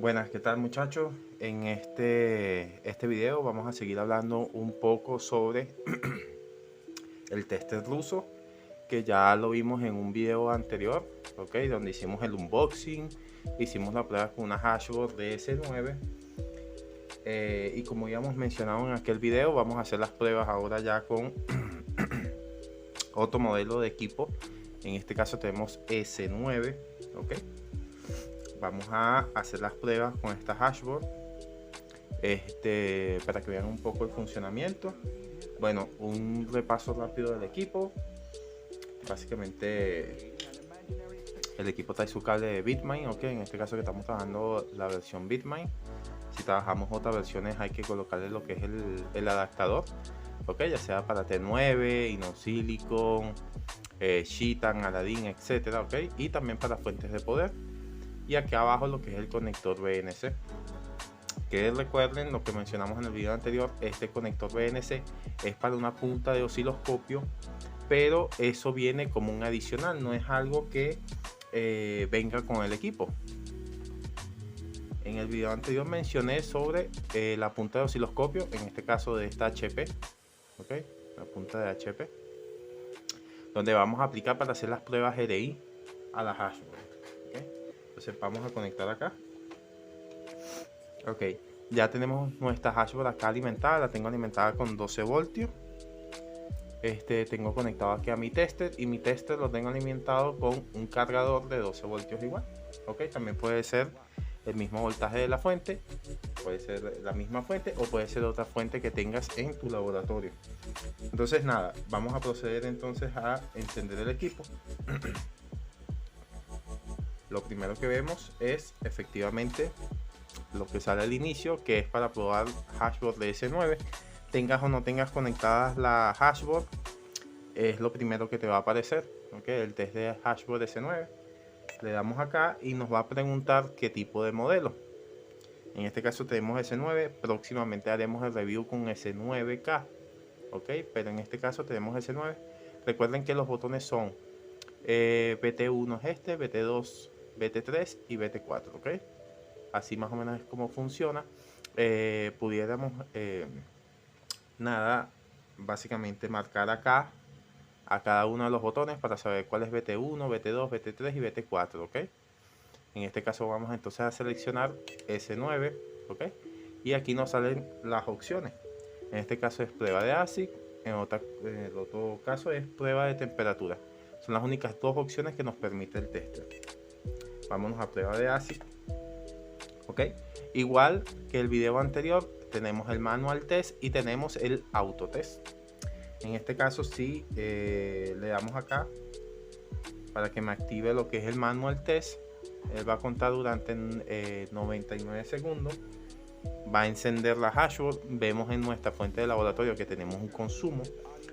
Buenas, ¿qué tal muchachos? En este video vamos a seguir hablando un poco sobre el tester ruso, que ya lo vimos en un video anterior, ¿ok? Donde hicimos el unboxing, hicimos la prueba con una hashboard de S9 y como ya hemos mencionado en aquel video, vamos a hacer las pruebas ahora ya con otro modelo de equipo. En este caso tenemos S9, ¿ok? Vamos a hacer las pruebas con esta hashboard para que vean un poco el funcionamiento. Bueno, un repaso rápido del equipo. Básicamente el equipo trae su cable de Bitmain, ok, en este caso que estamos trabajando la versión Bitmain. Si trabajamos otras versiones hay que colocarle lo que es el adaptador, ok, ya sea para T9, Inosilicon, Shitan, Aladdin, etcétera, ok, y también para fuentes de poder. Y aquí abajo lo que es el conector BNC, que recuerden lo que mencionamos en el video anterior, este conector BNC es para una punta de osciloscopio, pero eso viene como un adicional, no es algo que venga con el equipo. En el video anterior mencioné sobre la punta de osciloscopio, en este caso de esta HP, ¿ok? La punta de HP, donde vamos a aplicar para hacer las pruebas RI a la hashboard, ¿okay? Entonces vamos a conectar acá. Ok, ya tenemos nuestra hashboard acá alimentada, la tengo alimentada con 12 voltios. Tengo conectado aquí a mi tester y mi tester lo tengo alimentado con un cargador de 12 voltios igual. Ok, también puede ser el mismo voltaje de la fuente, puede ser la misma fuente o puede ser otra fuente que tengas en tu laboratorio. Entonces nada, vamos a proceder entonces a encender el equipo. Lo primero que vemos es efectivamente lo que sale al inicio, que es para probar hashboard de S9. Tengas o no tengas conectadas la hashboard, es lo primero que te va a aparecer, ¿okay? El test de hashboard S9. Le damos acá y nos va a preguntar qué tipo de modelo. En este caso tenemos S9, próximamente haremos el review con S9K, ¿ok? Pero en este caso tenemos S9. Recuerden que los botones son BT1 es BT2, BT3 y BT4, ¿ok? Así más o menos es como funciona. Pudiéramos nada, básicamente marcar acá a cada uno de los botones para saber cuál es BT1, BT2, BT3 y BT4, ¿ok? En este caso vamos entonces a seleccionar S9, ¿ok? Y aquí nos salen las opciones. En este caso es prueba de ASIC, en el otro caso es prueba de temperatura. Son las únicas dos opciones que nos permite el tester. Vámonos a prueba de ASIC, ¿ok? Igual que el video anterior, tenemos el manual test y tenemos el auto test. En este caso sí, le damos acá para que me active lo que es el manual test. Él va a contar durante 99 segundos. Va a encender la hashboard. Vemos en nuestra fuente de laboratorio que tenemos un consumo,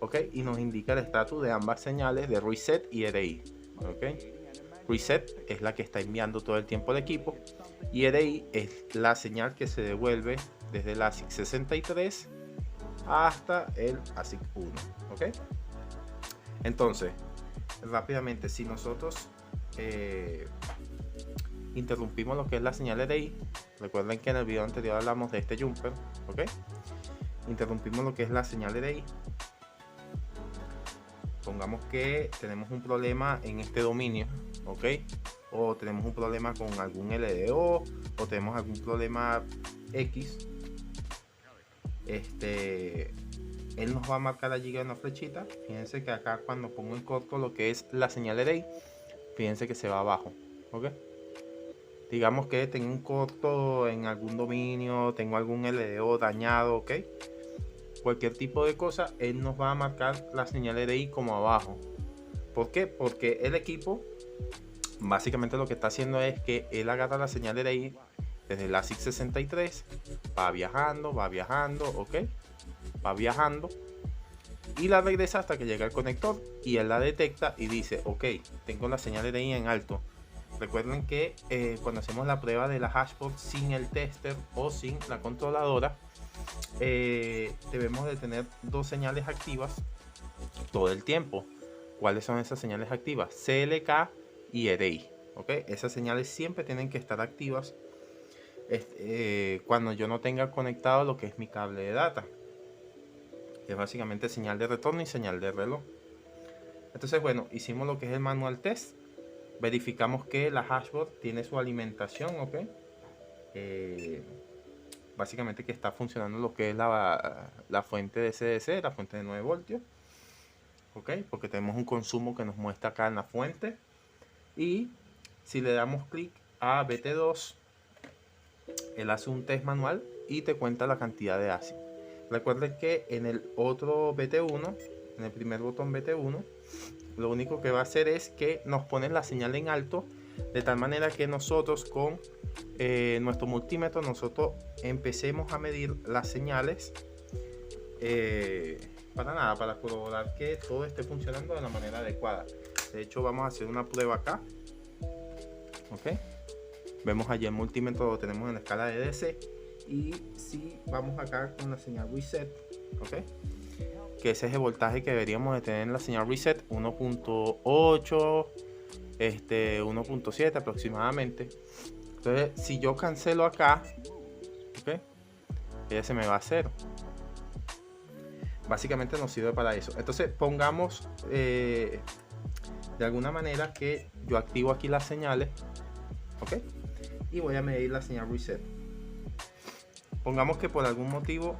¿ok? Y nos indica el estatus de ambas señales de reset y RI, ¿ok? Reset es la que está enviando todo el tiempo el equipo y RI es la señal que se devuelve desde el ASIC 63 hasta el ASIC 1, ¿ok? Entonces, rápidamente, si nosotros interrumpimos lo que es la señal RI, recuerden que en el video anterior hablamos de este jumper, ¿ok? Interrumpimos lo que es la señal RI. Pongamos que tenemos un problema en este dominio, ¿ok? O tenemos un problema con algún LDO o tenemos algún problema X. Él nos va a marcar allí una flechita. Fíjense que acá cuando pongo en corto lo que es la señal RI, fíjense que se va abajo, ¿ok? Digamos que tengo un corto en algún dominio, tengo algún LDO dañado, ¿ok? Cualquier tipo de cosa, él nos va a marcar la señal RI como abajo. ¿Por qué? Porque el equipo básicamente lo que está haciendo es que él agarra la señal RI desde el ASIC 63, va viajando, ¿ok? Va viajando y la regresa hasta que llega al conector y él la detecta y dice, ok, tengo la señal RI en alto. Recuerden que cuando hacemos la prueba de la hashboard sin el tester o sin la controladora, debemos de tener dos señales activas todo el tiempo. ¿Cuáles son esas señales activas? CLK y RI, ¿ok? Esas señales siempre tienen que estar activas cuando yo no tenga conectado lo que es mi cable de data, que es básicamente señal de retorno y señal de reloj. Entonces, bueno, hicimos lo que es el manual test, verificamos que la hashboard tiene su alimentación, ok, básicamente que está funcionando lo que es la fuente de CDC, la fuente de 9 voltios, ok, porque tenemos un consumo que nos muestra acá en la fuente. Y si le damos clic a BT2, él hace un test manual y te cuenta la cantidad de ASIC. Recuerden que en el otro BT1, en el primer botón BT1, lo único que va a hacer es que nos pone la señal en alto, de tal manera que nosotros con nuestro multímetro nosotros empecemos a medir las señales para corroborar que todo esté funcionando de la manera adecuada. De hecho, vamos a hacer una prueba acá, ok, vemos allí el multímetro, lo tenemos en la escala de DC, y si vamos acá con la señal reset, ok, que ese es el voltaje que deberíamos de tener en la señal reset, 1.8, 1.7 aproximadamente. Entonces, si yo cancelo acá, ok, ella se me va a 0. Básicamente nos sirve para eso. Entonces, pongamos de alguna manera que yo activo aquí las señales, ok, y voy a medir la señal reset. Pongamos que por algún motivo,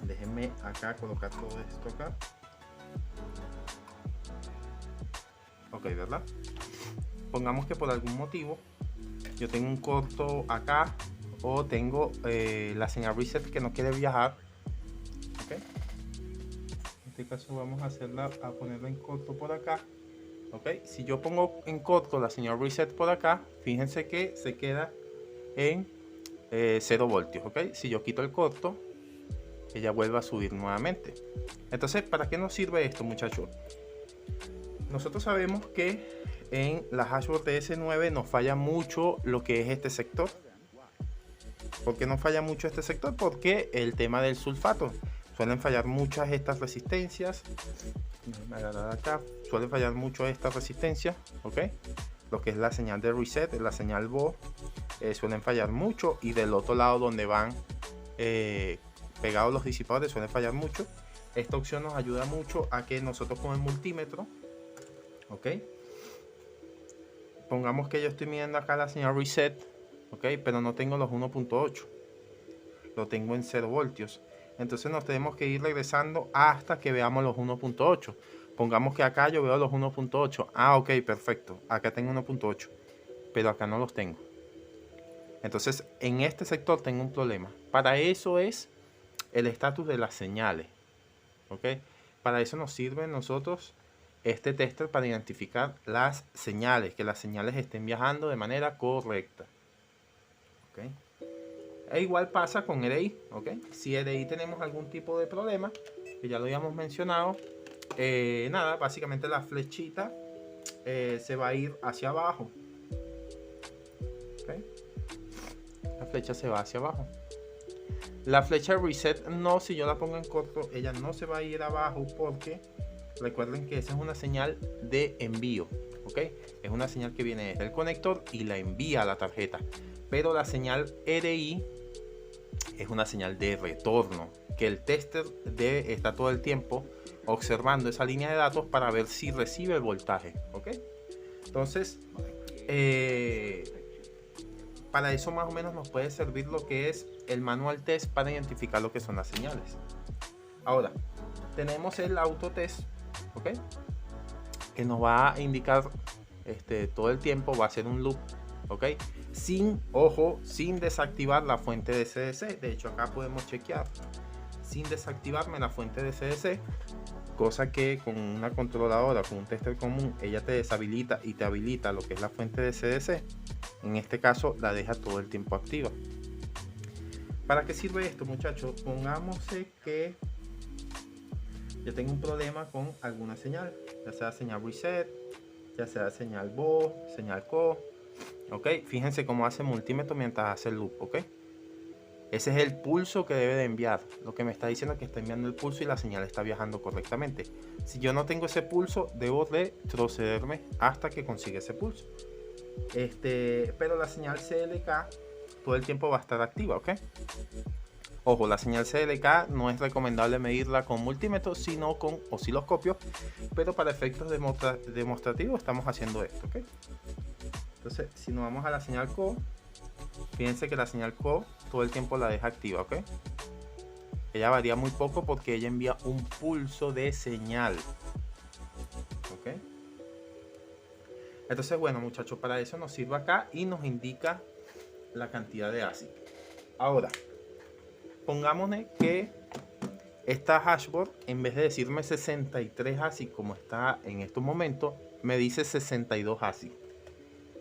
déjenme acá colocar todo esto acá, ok, ¿verdad? Pongamos que por algún motivo yo tengo un corto acá, o tengo la señal reset que no quiere viajar, ok. En este caso vamos a ponerla en corto por acá, ok. Si yo pongo en corto la señal reset por acá, fíjense que se queda en 0 voltios, ok. Si yo quito el corto, ella vuelve a subir nuevamente. Entonces, ¿para qué nos sirve esto, muchachos? Nosotros sabemos que en la hashboard de S9 nos falla mucho lo que es este sector. ¿Por qué nos falla mucho este sector? Porque el tema del sulfato. Suelen fallar muchas estas resistencias. Acá suelen fallar mucho estas resistencias, ok. Lo que es la señal de reset, la señal VO, suelen fallar mucho, y del otro lado donde van pegados los disipadores suelen fallar mucho. Esta opción nos ayuda mucho a que nosotros con el multímetro, ok, pongamos que yo estoy midiendo acá la señal reset, ok, pero no tengo los 1.8, lo tengo en 0 voltios. Entonces nos tenemos que ir regresando hasta que veamos los 1.8. Pongamos que acá yo veo los 1.8. Ah, ok, perfecto. Acá tengo 1.8, pero acá no los tengo. Entonces en este sector tengo un problema. Para eso es el estatus de las señales, ok. Para eso nos sirve nosotros este tester, para identificar las señales, que las señales estén viajando de manera correcta, ok. E igual pasa con RDI, ok. Si RDI tenemos algún tipo de problema, que ya lo habíamos mencionado, nada, básicamente la flechita se va a ir hacia abajo, okay. La flecha se va hacia abajo. La flecha reset no, si yo la pongo en corto, ella no se va a ir abajo, porque recuerden que esa es una señal de envío, ok. Es una señal que viene desde el conector y la envía a la tarjeta. Pero la señal RI es una señal de retorno, que el tester debe estar todo el tiempo observando esa línea de datos para ver si recibe el voltaje, ok. Entonces para eso más o menos nos puede servir lo que es el manual test, para identificar lo que son las señales. Ahora tenemos el autotest, ok, que nos va a indicar todo el tiempo, va a ser un loop, ok, sin desactivar la fuente de CDC. De hecho acá podemos chequear sin desactivarme la fuente de CDC, cosa que con una controladora, con un tester común, ella te deshabilita y te habilita lo que es la fuente de CDC. En este caso la deja todo el tiempo activa. ¿Para qué sirve esto, muchachos? Pongamos que yo tengo un problema con alguna señal, ya sea señal reset, ya sea señal VO, señal CO, ok. Fíjense cómo hace el multímetro mientras hace el loop, ok. Ese es el pulso que debe de enviar. Lo que me está diciendo es que está enviando el pulso y la señal está viajando correctamente. Si yo no tengo ese pulso, debo retrocederme hasta que consiga ese pulso. Pero la señal CLK todo el tiempo va a estar activa, ¿ok? Ojo, la señal CLK no es recomendable medirla con multímetro, sino con osciloscopio, pero para efectos demostrativos estamos haciendo esto, ¿ok? Entonces, si nos vamos a la señal CO, fíjense que la señal CO todo el tiempo la deja activa, ¿ok? Ella varía muy poco porque ella envía un pulso de señal, ¿ok? Entonces, bueno, muchachos, para eso nos sirve acá y nos indica la cantidad de ASIC. Ahora, pongámonos que esta hashboard, en vez de decirme 63 ASIC como está en estos momentos, me dice 62 ASIC,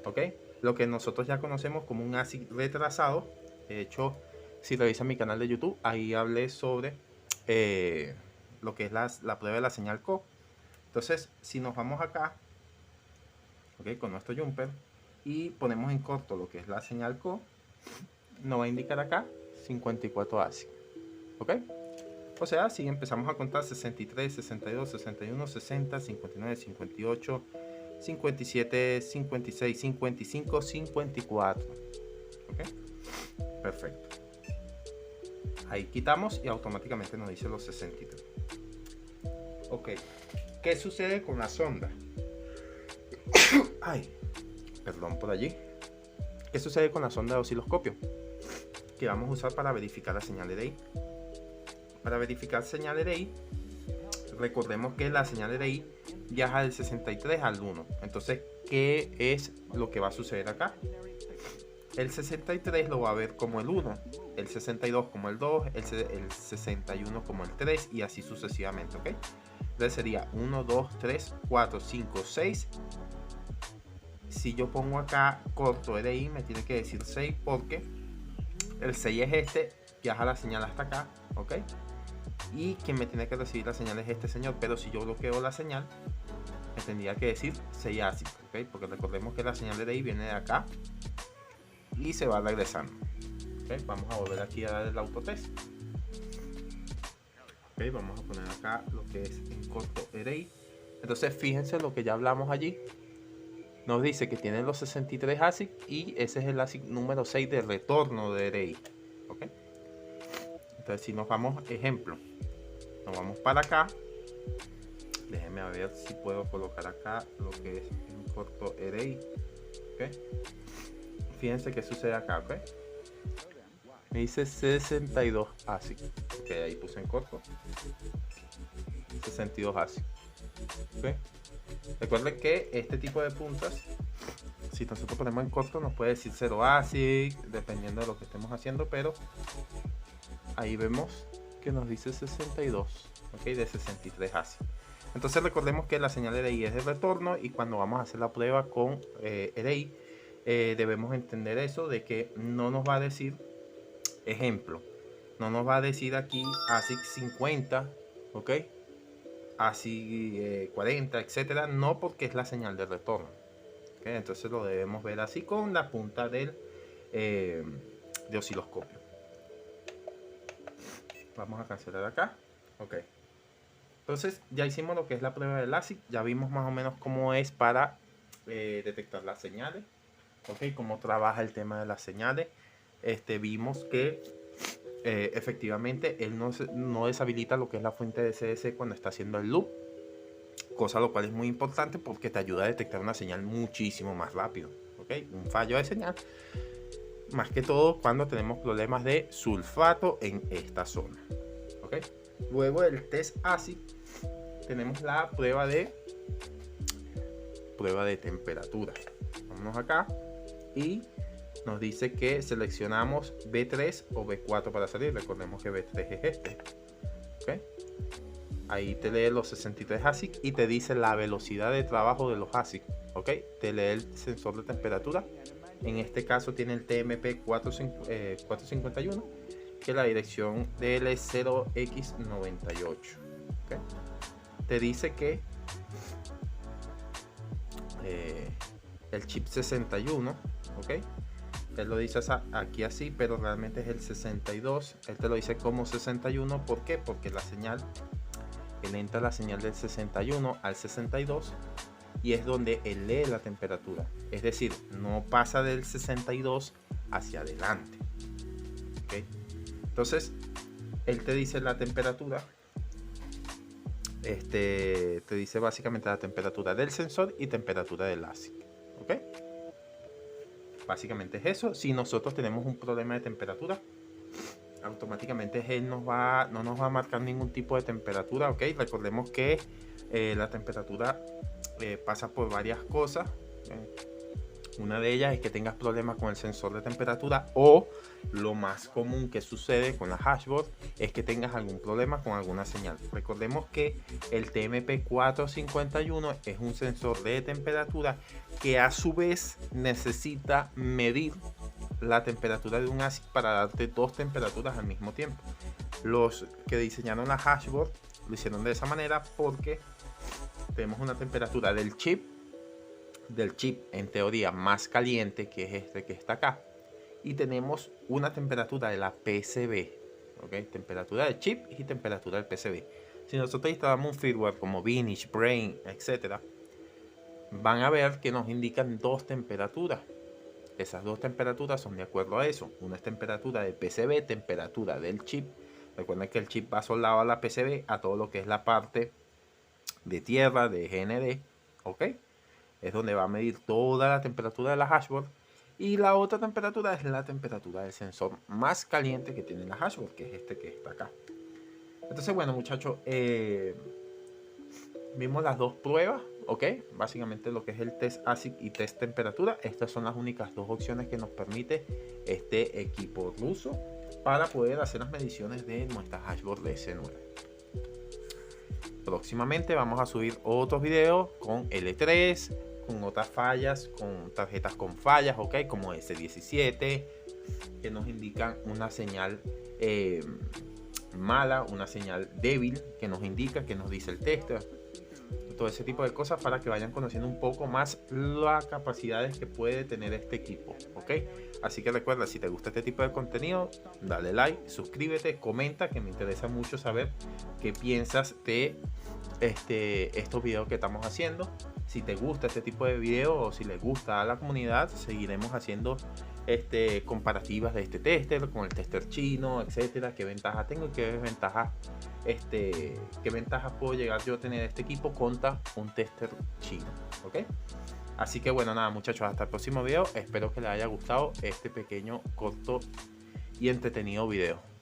¿ok? Lo que nosotros ya conocemos como un ASIC retrasado. De hecho, si revisan mi canal de YouTube, ahí hablé sobre lo que es la prueba de la señal CO. Entonces, si nos vamos acá, ¿ok? Con nuestro jumper y ponemos en corto lo que es la señal CO, nos va a indicar acá 54 ASIC, ¿ok? O sea, si empezamos a contar 63, 62, 61, 60, 59, 58, 57, 56, 55, 54, ¿ok? Perfecto. Ahí quitamos y automáticamente nos dice los 63. Ok, ¿qué sucede con la sonda? Ay, perdón por allí. ¿Qué sucede con la sonda de osciloscopio? Que vamos a usar para verificar la señal RI. Para verificar señal RI, recordemos que la señal RI viaja del 63 al 1. Entonces, ¿qué es lo que va a suceder acá? El 63 lo va a ver como el 1, el 62 como el 2, el 61 como el 3 y así sucesivamente, ¿ok? Entonces sería 1, 2, 3, 4, 5, 6. Si yo pongo acá corto RI, me tiene que decir 6 porque el 6 es este, viaja la señal hasta acá, ¿ok? Y quien me tiene que recibir la señal es este señor, pero si yo bloqueo la señal, me tendría que decir 6 ASIC, ¿ok? Porque recordemos que la señal RI viene de acá y se va regresando. ¿Okay? Vamos a volver aquí a dar el autotest. ¿Okay? Vamos a poner acá lo que es en corto RI. Entonces fíjense lo que ya hablamos allí. Nos dice que tiene los 63 ASIC y ese es el ASIC número 6 de retorno de RI. ¿Okay? Entonces si nos vamos, ejemplo, nos vamos para acá. Déjenme a ver si puedo colocar acá lo que es en corto RI. ¿Okay? Fíjense qué sucede acá, ¿ok? Me dice 62 ASIC. Ok, ahí puse en corto 62 ASIC. ¿Ok? Recuerden que este tipo de puntas, si nosotros ponemos en corto, nos puede decir 0 ASIC, dependiendo de lo que estemos haciendo, pero ahí vemos que nos dice 62, ¿ok? De 63 ASIC. Entonces recordemos que la señal RI es de retorno y cuando vamos a hacer la prueba con RI, debemos entender eso de que no nos va a decir, ejemplo, no nos va a decir aquí ASIC 50, ¿ok? ASIC 40, etcétera, no, porque es la señal de retorno, ¿okay? Entonces lo debemos ver así con la punta del de osciloscopio. Vamos a cancelar acá, ok. Entonces ya hicimos lo que es la prueba del ASIC, ya vimos más o menos cómo es para detectar las señales. Ok, cómo trabaja el tema de las señales. Vimos que efectivamente él no deshabilita lo que es la fuente de CDC cuando está haciendo el loop, cosa lo cual es muy importante porque te ayuda a detectar una señal muchísimo más rápido. Ok, un fallo de señal, más que todo cuando tenemos problemas de sulfato en esta zona. Ok, luego del test ASIC tenemos la prueba de temperatura. Vámonos acá y nos dice que seleccionamos B3 o B4 para salir. Recordemos que B3 es este. ¿Okay? Ahí te lee los 63 ASIC y te dice la velocidad de trabajo de los ASIC. ¿Okay? Te lee el sensor de temperatura. En este caso tiene el TMP 451, que la dirección de él es 0x98. ¿Okay? Te dice que el chip 61, ¿ok? Él lo dice aquí así, pero realmente es el 62. Él te lo dice como 61. ¿Por qué? Porque la señal, él entra la señal del 61 al 62 y es donde él lee la temperatura. Es decir, no pasa del 62 hacia adelante. ¿Okay? Entonces, él te dice la temperatura. Te dice básicamente la temperatura del sensor y temperatura del ASIC. ¿Ok? Básicamente es eso. Si nosotros tenemos un problema de temperatura, automáticamente él no nos va a marcar ningún tipo de temperatura. ¿Ok? Recordemos que la temperatura pasa por varias cosas. Una de ellas es que tengas problemas con el sensor de temperatura, o lo más común que sucede con la hashboard es que tengas algún problema con alguna señal. Recordemos que el TMP451 es un sensor de temperatura que a su vez necesita medir la temperatura de un ASIC para darte dos temperaturas al mismo tiempo. Los que diseñaron la hashboard lo hicieron de esa manera porque tenemos una temperatura del chip en teoría más caliente, que es este que está acá, y tenemos una temperatura de la PCB, ¿ok? Temperatura del chip y temperatura del PCB. Si nosotros instalamos un firmware como Vintage, Brain, etcétera, van a ver que nos indican dos temperaturas. Esas dos temperaturas son de acuerdo a eso. Una es temperatura del PCB, temperatura del chip. Recuerden que el chip va soldado a la PCB, a todo lo que es la parte de tierra, de GND, ¿ok? Es donde va a medir toda la temperatura de la hashboard. Y la otra temperatura es la temperatura del sensor más caliente que tiene la hashboard, que es este que está acá. Entonces, bueno, muchachos, vimos las dos pruebas, ¿ok? Básicamente lo que es el test ASIC y test temperatura. Estas son las únicas dos opciones que nos permite este equipo ruso para poder hacer las mediciones de nuestra hashboard de S9. Próximamente vamos a subir otros videos con L3, con otras fallas, con tarjetas con fallas, ok, como S17, que nos indican una señal mala, una señal débil, que nos indica, que nos dice el tester. Todo ese tipo de cosas para que vayan conociendo un poco más las capacidades que puede tener este equipo, ok. Así que recuerda, si te gusta este tipo de contenido, dale like, suscríbete, comenta, que me interesa mucho saber qué piensas de estos videos que estamos haciendo. Si te gusta este tipo de videos o si les gusta a la comunidad, seguiremos haciendo comparativas de este tester con el tester chino, etcétera, qué ventajas tengo y qué ventajas puedo llegar yo a tener este equipo contra un tester chino, ok. Así que bueno, nada muchachos, hasta el próximo video. Espero que les haya gustado este pequeño, corto y entretenido video.